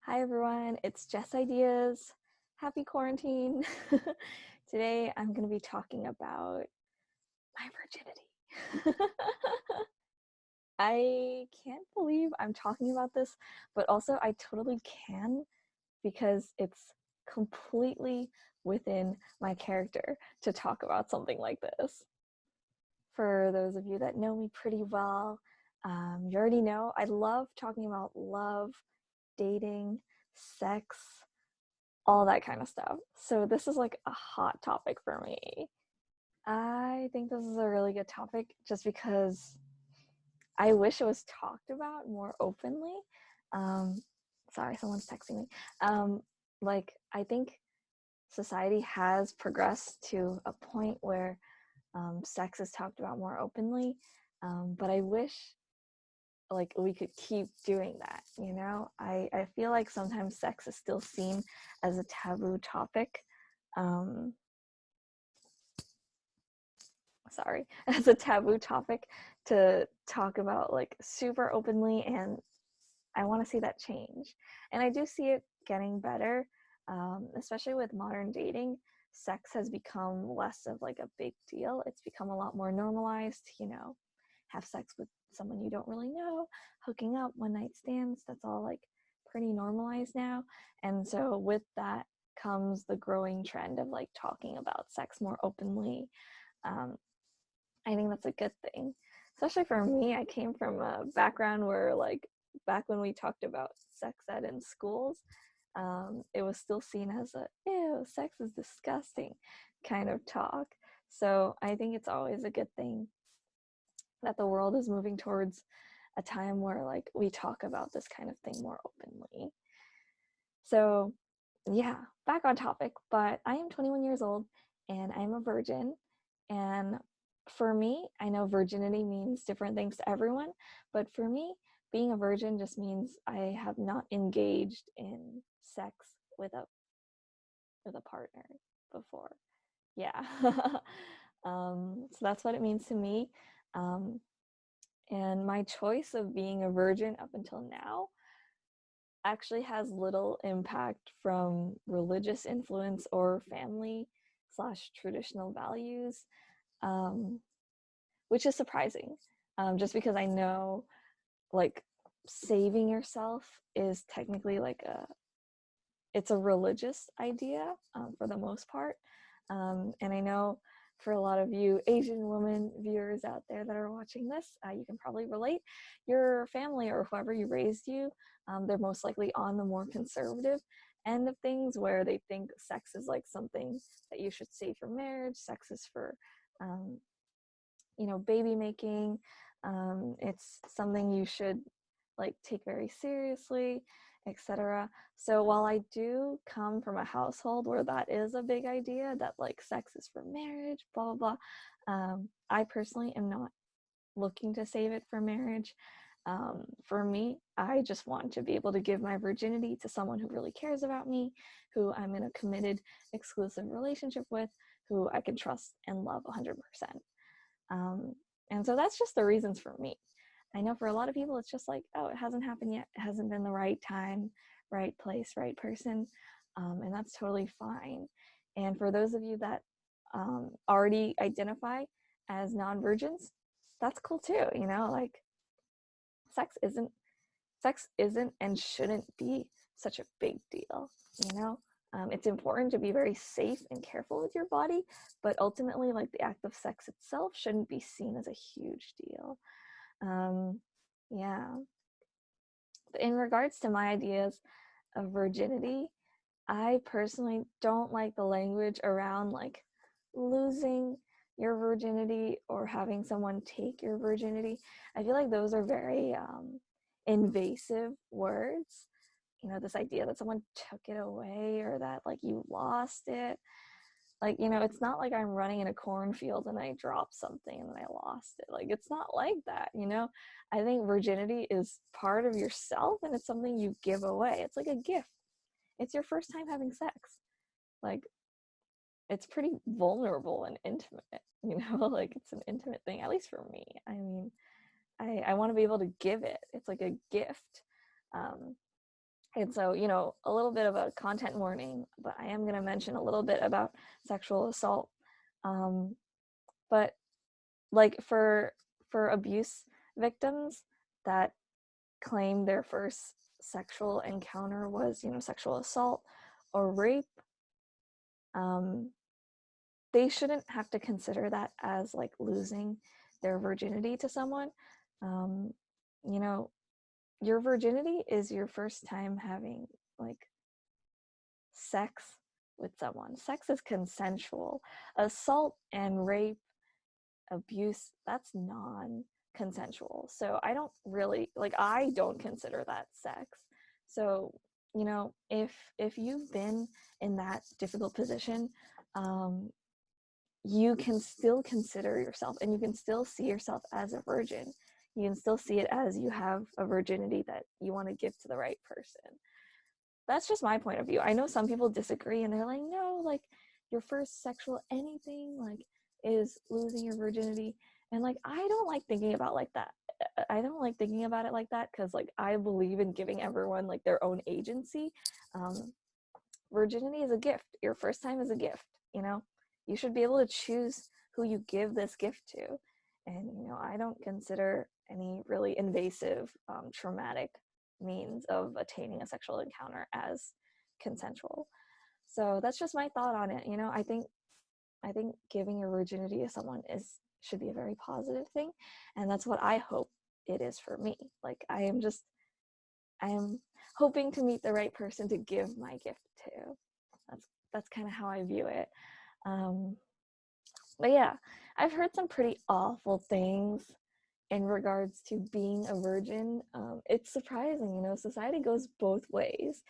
Hi everyone, it's Jess Ideas. Happy quarantine. Today I'm going to be talking about my virginity. I can't believe I'm talking about this, but also I totally can because it's completely within my character to talk about something like this. For those of you that know me pretty well, you already know I love talking about love, dating, sex, all that kind of stuff. So this is like a hot topic for me. I think this is a really good topic just because I wish it was talked about more openly. Um, Sorry, someone's texting me. I think society has progressed to a point where sex is talked about more openly, but I wish like we could keep doing that. I feel like sometimes sex is still seen as a taboo topic, um as a taboo topic to talk about like super openly, and I want to see that change. And I do see it getting better, especially with modern dating. Sex has become less of like a big deal. It's become a lot more normalized, have sex with someone you don't really know, hooking up, one night stands, that's all like pretty normalized now. And so with that comes the growing trend of like talking about sex more openly. um, I think that's a good thing, especially for me. I came from a background where like back when we talked about sex ed in schools, it was still seen as a ew, sex is disgusting kind of talk. So I think it's always a good thing that the world is moving towards a time where like we talk about this kind of thing more openly. So yeah, back on topic, but I am 21 years old and I'm a virgin. And for me, I know virginity means different things to everyone, but for me, being a virgin just means I have not engaged in sex with a partner before. Yeah. So that's what it means to me. Um, and my choice of being a virgin up until now actually has little impact from religious influence or family slash traditional values, um, which is surprising, just because I know like saving yourself is technically like it's a religious idea, for the most part. And I know for a lot of you Asian women viewers out there that are watching this, you can probably relate. Your family or whoever you raised you, they're most likely on the more conservative end of things, where they think sex is like something that you should save for marriage. Sex is for, um, baby making. It's something you should like take very seriously, etc. So while I do come from a household where that is a big idea, that like sex is for marriage, blah blah blah, I personally am not looking to save it for marriage. For me, I just want to be able to give my virginity to someone who really cares about me, who I'm in a committed, exclusive relationship with, who I can trust and love 100%. Um, and so that's just the reasons for me. I know for a lot of people, it's just like, oh, it hasn't happened yet. It hasn't been the right time, right place, right person. And that's totally fine. And for those of you that already identify as non-virgins, that's cool too. Like sex isn't sex isn't and shouldn't be such a big deal. It's important to be very safe and careful with your body, but ultimately, like the act of sex itself shouldn't be seen as a huge deal. um, yeah. But in regards to my ideas of virginity, I personally don't like the language around like losing your virginity or having someone take your virginity. I feel like those are very invasive words. This idea that someone took it away or that like you lost it. Like, it's not like I'm running in a cornfield and I dropped something and I lost it. Like, it's not like that. I think virginity is part of yourself and it's something you give away. It's like a gift. It's your first time having sex. Like, it's pretty vulnerable and intimate. Like it's an intimate thing, at least for me. I mean, I want to be able to give it. It's like a gift. Um, And so, you know, a little bit of a content warning, but I am going to mention a little bit about sexual assault. Um, but like for abuse victims that claim their first sexual encounter was, you know, sexual assault or rape, um, they shouldn't have to consider that as like losing their virginity to someone. Um, you know, your virginity is your first time having like sex with someone. Sex is consensual. Assault and rape, abuse, that's non consensual. So I don't really like, I don't consider that sex. So, you know, if you've been in that difficult position, um, you can still consider yourself and you can still see yourself as a virgin. You can still see it as you have a virginity that you want to give to the right person. That's just my point of view. I know some people disagree and they're like, no, like your first sexual anything like is losing your virginity. And like I don't like thinking about like that. I don't like thinking about it like that because like I believe in giving everyone like their own agency. Um, Virginity is a gift. Your first time is a gift, you know? You should be able to choose who you give this gift to. And, you know, I don't consider any really invasive, traumatic means of attaining a sexual encounter as consensual. So that's just my thought on it. You know, I think giving your virginity to someone is should be a very positive thing. And that's what I hope it is for me. Like I am hoping to meet the right person to give my gift to. That's kind of how I view it. Um, but yeah, I've heard some pretty awful things in regards to being a virgin. It's surprising, you know, society goes both ways.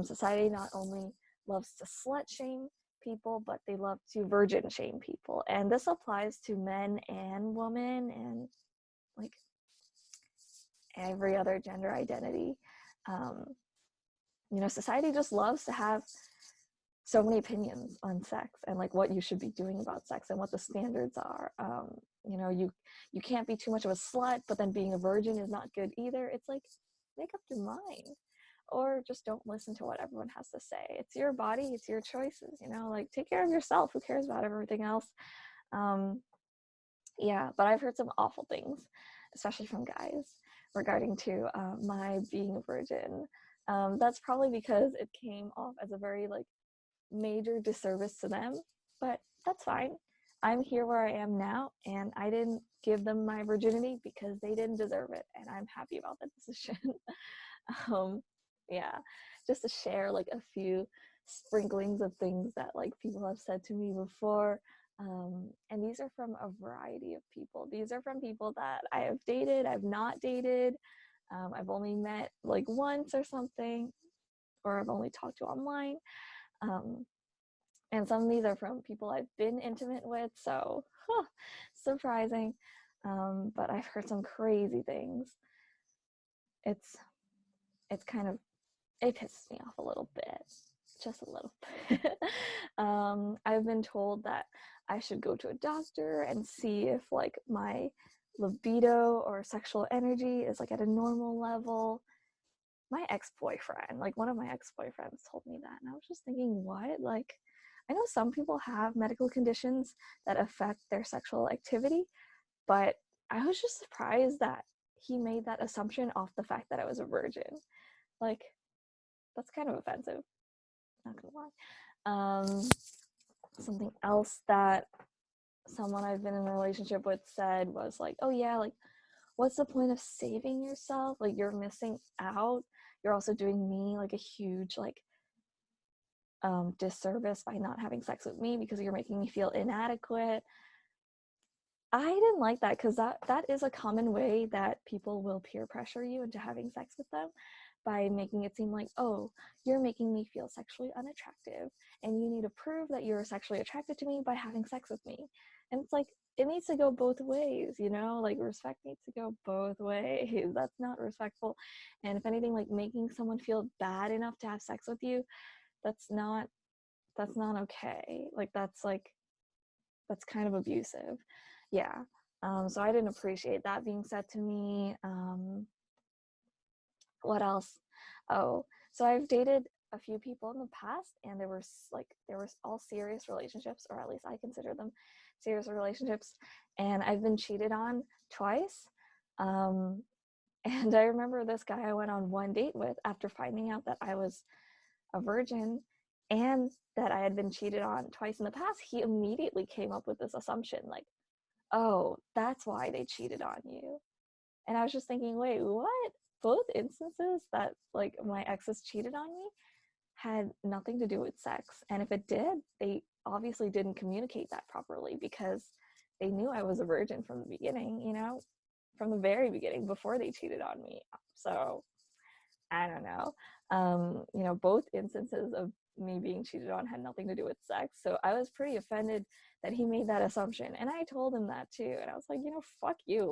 Society not only loves to slut shame people, but they love to virgin shame people. And this applies to men and women and like every other gender identity. Um, you know, society just loves to have so many opinions on sex and like what you should be doing about sex and what the standards are. You know, you can't be too much of a slut, but then being a virgin is not good either. It's like make up your mind, or just don't listen to what everyone has to say. It's your body, it's your choices. You know, like take care of yourself. Who cares about everything else? Um, yeah, but I've heard some awful things, especially from guys, regarding to my being a virgin. That's probably because it came off as a very like major disservice to them, but that's fine. I'm here where I am now, and I didn't give them my virginity because they didn't deserve it, and I'm happy about that decision. um, yeah, just to share like a few sprinklings of things that like people have said to me before. And these are from a variety of people. These are from people that I have dated, I've not dated, I've only met like once or something, or I've only talked to online. Um, and some of these are from people I've been intimate with, so surprising. But I've heard some crazy things. It's it's kind of it pisses me off a little bit, just a little bit. I've been told that I should go to a doctor and see if like my libido or sexual energy is like at a normal level. My ex-boyfriend, like one of my ex-boyfriends told me that, and I was just thinking, what? Like, I know some people have medical conditions that affect their sexual activity, but I was just surprised that he made that assumption off the fact that I was a virgin. Like, that's kind of offensive, not gonna lie. Something else that someone I've been in a relationship with said was like, oh yeah, like what's the point of saving yourself? Like you're missing out. You're also doing me like a huge like disservice by not having sex with me because you're making me feel inadequate. I didn't like that because that is a common way that people will peer pressure you into having sex with them by making it seem like, oh, you're making me feel sexually unattractive and you need to prove that you're sexually attracted to me by having sex with me. And it's like, it needs to go both ways, you know, like respect needs to go both ways. That's not respectful. And if anything, like making someone feel bad enough to have sex with you, that's not okay. That's kind of abusive. Yeah. So I didn't appreciate that being said to me. What else? Oh, so I've dated a few people in the past, and there were all serious relationships, or at least I consider them serious relationships, and I've been cheated on twice. Um, and I remember this guy I went on one date with after finding out that I was a virgin and that I had been cheated on twice in the past. He immediately came up with this assumption like, oh, that's why they cheated on you. And I was just thinking, wait, what? Both instances that like my exes cheated on me had nothing to do with sex. And if it did, they obviously didn't communicate that properly because they knew I was a virgin from the beginning, you know, from the very beginning before they cheated on me. So I don't know. You know, both instances of me being cheated on had nothing to do with sex. So I was pretty offended that he made that assumption. And I told him that too. And I was like, you know, fuck you.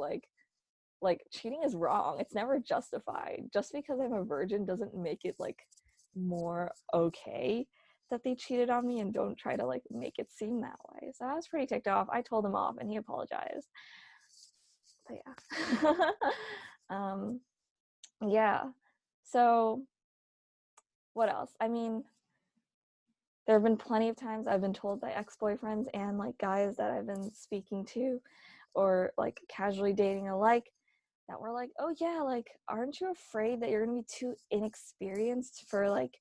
Like cheating is wrong. It's never justified. Just because I'm a virgin doesn't make it like more okay that they cheated on me, and don't try to like make it seem that way. So I was pretty ticked off. I told him off and he apologized. But yeah. Yeah. So what else? I mean, there have been plenty of times I've been told by ex-boyfriends and like guys that I've been speaking to or like casually dating alike that were like, oh yeah, like aren't you afraid that you're gonna be too inexperienced for like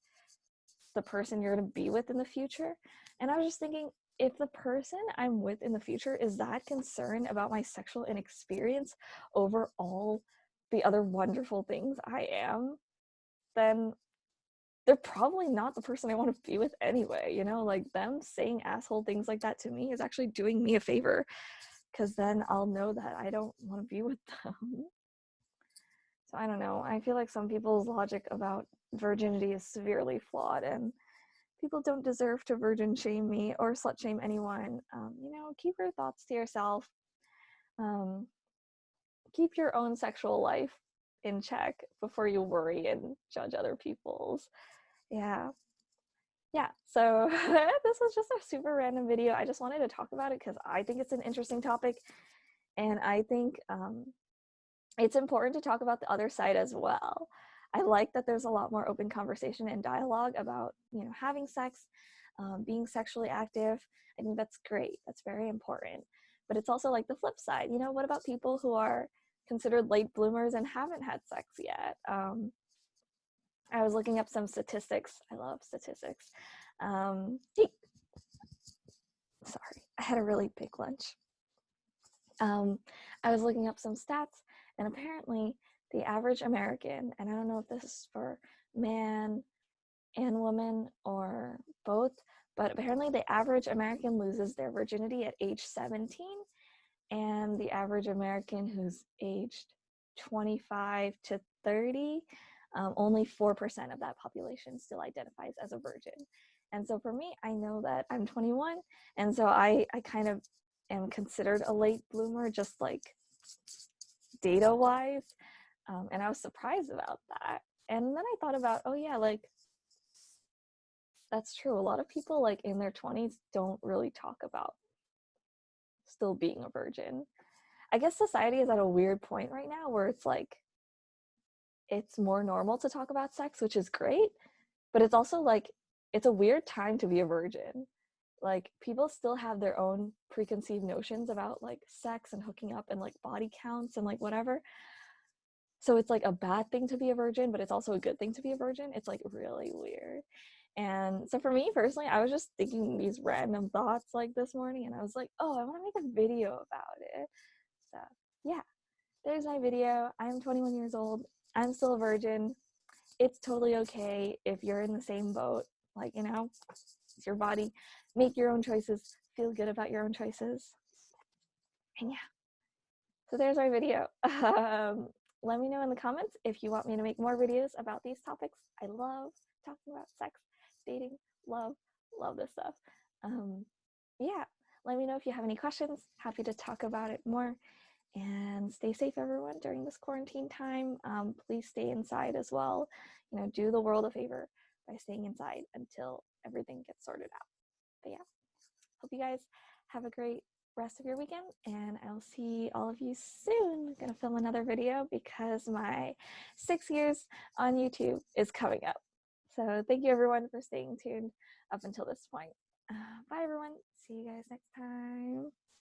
the person you're gonna be with in the future? And I was just thinking, if the person I'm with in the future is that concerned about my sexual inexperience over all the other wonderful things I am, then they're probably not the person I want to be with anyway, you know? Like them saying asshole things like that to me is actually doing me a favor, because then I'll know that I don't want to be with them. So I don't know. I feel like some people's logic about virginity is severely flawed, and people don't deserve to virgin shame me or slut shame anyone. You know, keep your thoughts to yourself. Um, keep your own sexual life in check before you worry and judge other people's. Yeah. Yeah, so this was just a super random video. I just wanted to talk about it because I think it's an interesting topic, and I think it's important to talk about the other side as well. I like that there's a lot more open conversation and dialogue about, you know, having sex, being sexually active. I think that's great. That's very important. But it's also like the flip side. You know, what about people who are considered late bloomers and haven't had sex yet? I was looking up some statistics. I love statistics. Sorry, I had a really big lunch. I was looking up some stats, and apparently the average American, and I don't know if this is for man and woman or both, but apparently the average American loses their virginity at age 17, and the average American who's aged 25 to 30, only 4% of that population still identifies as a virgin. And so for me, I know that I'm 21, and so I kind of am considered a late bloomer, just like data wise. And I was surprised about that. And then I thought about, oh yeah, like that's true. A lot of people like in their 20s don't really talk about still being a virgin. I guess society is at a weird point right now where it's like it's more normal to talk about sex, which is great, but it's also like it's a weird time to be a virgin. Like people still have their own preconceived notions about like sex and hooking up and like body counts and like whatever. So it's like a bad thing to be a virgin, but it's also a good thing to be a virgin. It's like really weird. And so for me personally, I was just thinking these random thoughts like this morning, and I was like, oh, I want to make a video about it. So yeah, there's my video. I'm 21 years old. I'm still a virgin. It's totally okay if you're in the same boat. Like, you know, it's your body. Make your own choices. Feel good about your own choices. And yeah, so there's our video. Let me know in the comments if you want me to make more videos about these topics. I love talking about sex, dating, love this stuff. Yeah, let me know if you have any questions. Happy to talk about it more. And stay safe, everyone, during this quarantine time. Please stay inside as well. You know, do the world a favor by staying inside until everything gets sorted out. But yeah, hope you guys have a great rest of your weekend, and I'll see all of you soon. I'm gonna film another video because my 6 years on YouTube is coming up. So thank you everyone for staying tuned up until this point. Bye everyone. See you guys next time.